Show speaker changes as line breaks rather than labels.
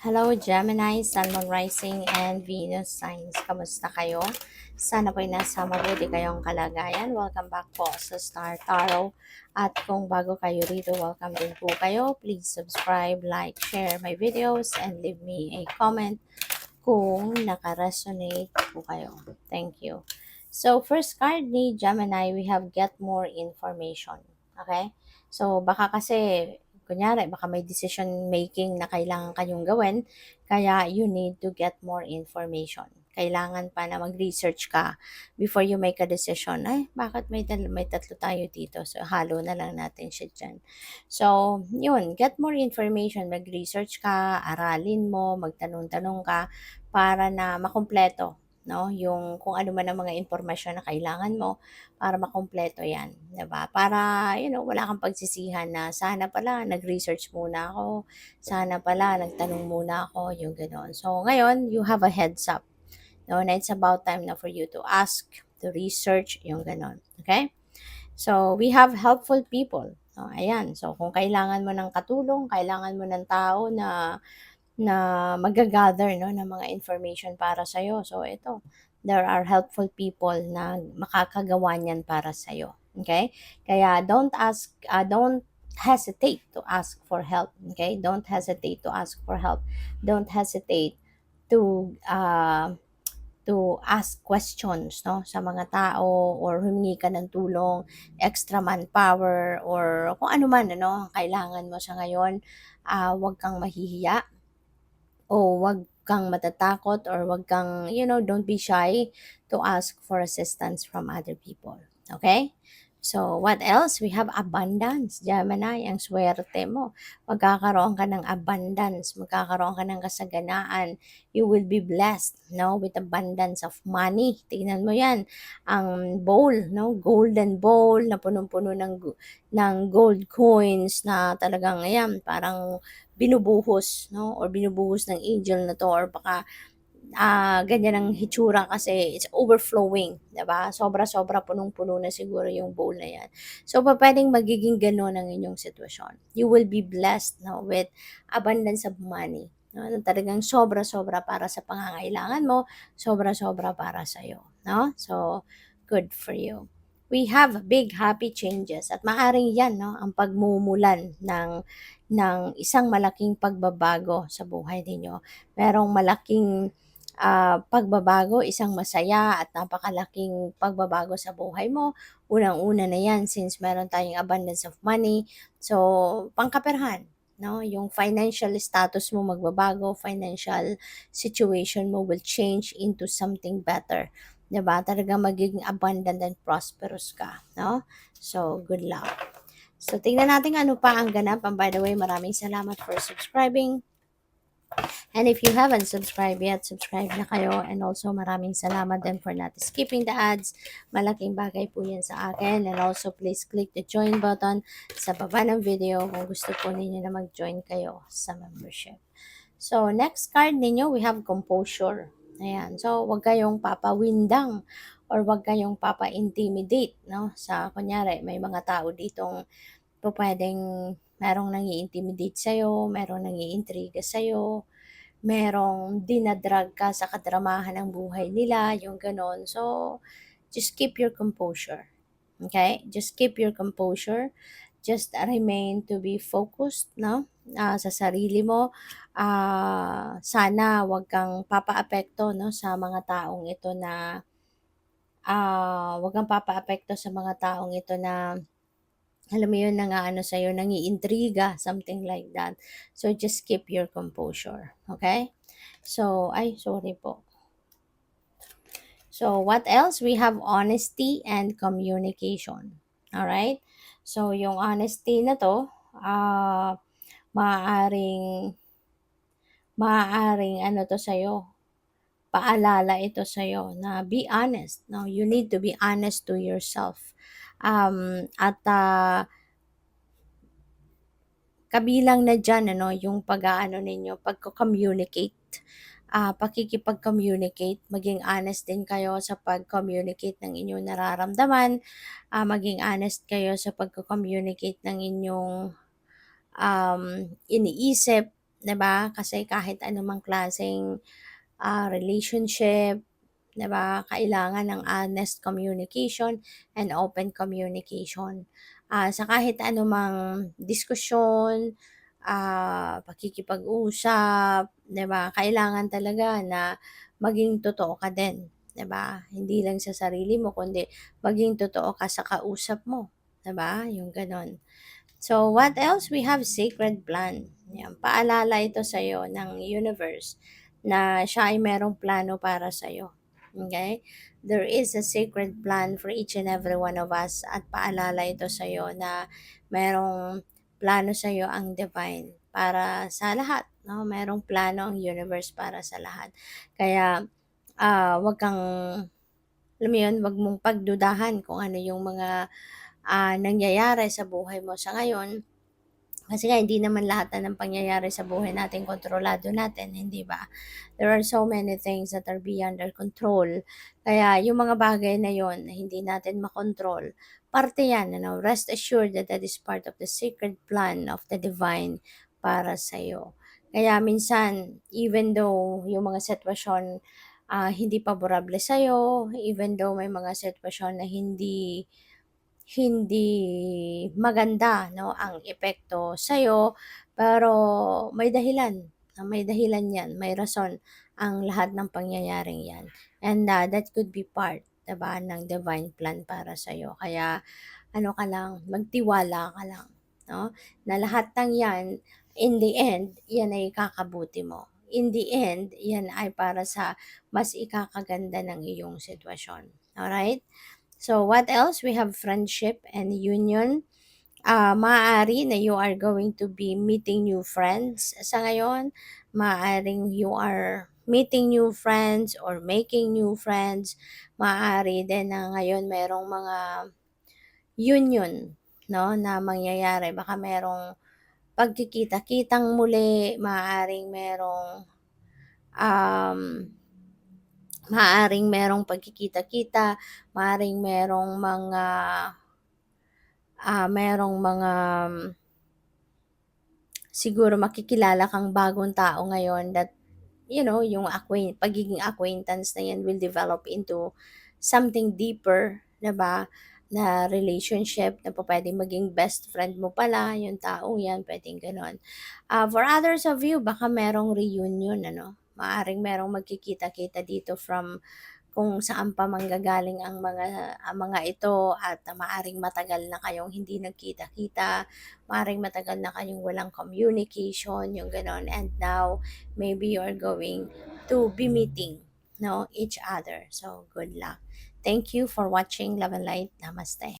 Hello Gemini, Sun, Moon Rising, and Venus signs. Kamusta kayo? Sana po'y nasa mabuti kayong kalagayan. Welcome back po sa Star Tarot. At kung bago kayo rito, welcome din po kayo. Please subscribe, like, share my videos, and leave me a comment kung naka-resonate po kayo. Thank you. So, first card ni Gemini, we have get more information. Okay? So, baka kasi, kunyari, baka may decision making na kailangan kayong gawin, kaya you need to get more information. Kailangan pa na mag-research ka before you make a decision. Ay, bakit may tatlo tayo dito? So, halo na lang natin siya dyan. So, yun, get more information. Mag-research ka, aralin mo, magtanong-tanong ka para na makumpleto, no? Yung kung ano man ang mga impormasyon na kailangan mo para makumpleto 'yan, 'di ba? Para wala kang pagsisihan na sana pala nag-research muna ako, sana pala nagtanong muna ako, yung gano'n. So ngayon, you have a heads up, no? Na it's about time na for you to ask, to research, yung gano'n. Okay? So we have helpful people. No, ayan. So kung kailangan mo ng katulong, kailangan mo ng tao na magagather no ng mga information para sa iyo. So ito, there are helpful people na makakagawa niyan para sa iyo. Okay? Kaya don't hesitate to ask for help. Okay? Don't hesitate to ask for help. Don't hesitate to ask questions no sa mga tao or humingi ka ng tulong, extra manpower or kung ano man ano kailangan mo sa ngayon. Huwag kang mahihiya o wag kang matatakot or wag kang, don't be shy to ask for assistance from other people. Okay? So, what else? We have abundance. Gemini, ang swerte mo. Magkakaroon ka ng abundance. Magkakaroon ka ng kasaganaan. You will be blessed, no? With abundance of money. Tingnan mo yan. Ang bowl, no? Golden bowl na punong-puno ng gold coins na talagang, ayan, parang binubuhos, no? Or binubuhos ng angel na to or baka ganyan ang hitsura kasi it's overflowing, 'di ba? Sobra-sobra punong-puno na siguro yung bowl na 'yan. So pwedeng magiging gano'n ang inyong sitwasyon. You will be blessed no with abundance of money. No? Na talagang sobra-sobra para sa pangangailangan mo, sobra-sobra para sa iyo, no? So good for you. We have big happy changes at maaring 'yan no ang pagmumulan ng isang malaking pagbabago sa buhay ninyo. Merong malaking pagbabago, isang masaya at napakalaking pagbabago sa buhay mo. Unang-una na yan since meron tayong abundance of money. So, pangkaperahan, no? Yung financial status mo magbabago, financial situation mo will change into something better. 'Di ba? Talagang magiging abundant and prosperous ka, no? So, good luck. So, tingnan natin ano pa ang ganap. And by the way, maraming salamat for subscribing. And if you haven't subscribed yet, subscribe na kayo. And also, maraming salamat din for not skipping the ads. Malaking bagay po yan sa akin. And also, please click the join button sa baba ng video kung gusto po ninyo na mag-join kayo sa membership. So, next card ninyo, we have composure. Ayan. So, wag kayong papawindang or wag kayong papa-intimidate, no? Sa, kunyari, may mga tao ditong pwedeng merong nang-i-intimidate sa'yo, merong nang-iintriga sa'yo, merong dinadrag ka sa kadramahan ng buhay nila, yung gano'n. So, just keep your composure. Okay? Just keep your composure. Just remain to be focused, no? Sa sarili mo. Sana wag kang papaapekto, no? Sa mga taong ito na, wag kang papaapekto sa mga taong ito na alam mo yun, ano sa'yo, nangiintriga, something like that. So, just keep your composure. Okay? So, ay, sorry po. So, what else? We have honesty and communication. Alright? So, yung honesty na to, maaaring, ano to sa'yo, paalala ito sa'yo na be honest. No? You need to be honest to yourself. At kabilang na dyan, yung pag-aano ninyo, pagko-communicate. Pakikipag-communicate, maging honest din kayo sa pag-communicate ng inyong nararamdaman, maging honest kayo sa pagko-communicate ng inyong iniisip, 'di ba? Kasi kahit anumang klaseng relationship, 'di ba, kailangan ng honest communication and open communication. Sa kahit anumang diskusyon, pakikipag-usap, 'di ba, kailangan talaga na maging totoo ka din, 'di ba? Hindi lang sa sarili mo kundi maging totoo ka sa kausap mo, 'di ba, yung gano'n. So, what else? We have sacred plan. Yan, paalala ito sa iyo ng universe na siya ay merong plano para sa iyo. Okay? There is a sacred plan for each and every one of us at paalala ito sa iyo na merong plano sa iyo ang divine para sa lahat, no? Merong plano ang universe para sa lahat. Kaya wag kang alam mo yun, wag mong pagdudahan kung ano yung mga nangyayari sa buhay mo sa ngayon. Kasi nga hindi naman lahat na ng pangyayari sa buhay natin kontrolado natin, hindi ba? There are so many things that are beyond our control. Kaya yung mga bagay na yon na hindi natin makontrol, parte yan, ano? Rest assured that that is part of the sacred plan of the divine para sa iyo. Kaya minsan, even though yung mga sitwasyon hindi paborable sa'yo, even though may mga sitwasyon na hindi hindi maganda 'no, ang epekto sa'yo, pero may dahilan 'yan, may rason ang lahat ng pangyayaring 'yan. And that could be part, 'di ba, ng divine plan para sa'yo. Kaya ano ka lang, magtiwala ka lang 'no, na lahat ng 'yan, in the end, 'yan ay ikakabuti mo. In the end, 'yan ay para sa mas ikakaganda ng iyong sitwasyon, alright? So, what else? We have friendship and union. Maaari na you are going to be meeting new friends sa ngayon. Maaaring you are meeting new friends or making new friends. Maaari din na ngayon merong mga union, no, na mangyayari. Baka merong pagkikita-kitang muli, um, maaaring merong pagkikita-kita, maaaring merong mga siguro makikilala kang bagong tao ngayon that, you know, yung pagiging acquaintance na yan will develop into something deeper, 'di ba? Na relationship na pwedeng maging best friend mo pala, yung taong yan, pwedeng ganon. For others of you, baka merong reunion, ano? Maaring merong magkikita-kita dito from kung saan pa manggagaling ang mga ito at maaring matagal na kayong hindi nagkita-kita, maaring matagal na kayong walang communication, yung gano'n. And now, maybe you're going to be meeting, no, each other. So, good luck. Thank you for watching Love and Light. Namaste.